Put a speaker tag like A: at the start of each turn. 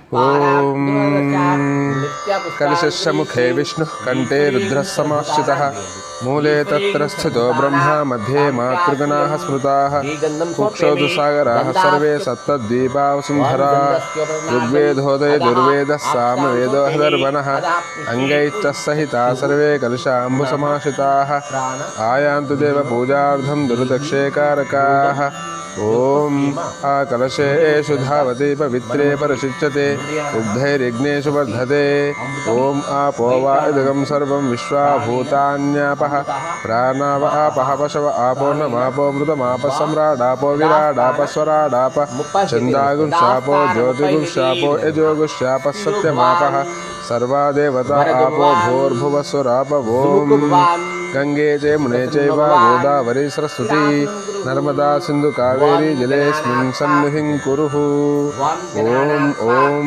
A: ॐ कलशस्य मुखे विष्णुः कण्ठे रुद्रः समाश्रितः मूले तत्र स्थितो ब्रह्मा मध्ये मातृगणाः स्मृताः कुक्षौदुसागराः सर्वे सप्तद्वीपावसुन्धरा ऋग्वेदोदयजुर्वेदः सामवेदो हदर्वणः अङ्गैश्च सहिता सर्वे कलशाम्बुसमाश्रिताः आयान्तु देवपूजार्थं दुर्दक्षेकारकाः ॐ कलशेषु धावति पवित्रे परशिच्यते उग्धैर्यज्ञेषु वर्धते ॐ आपो वा इदगं सर्वं विश्वाभूतान्यापः प्राणाव आपः पशव आपो नमापो मृतमापः सम्राडापो विराडापस्वराडाप छन्दागुंशापो ज्योतिगुंशापो यजोगुंशापः सत्यमापः सर्वा देवता आपो भूर्भुवस्वराप ॐ गंगे यमुने चैव गोदावरी सरस्वती नर्मदा सिंधु कावेरी जलेऽस्मिन् सन्निधिं कुरुः। ॐ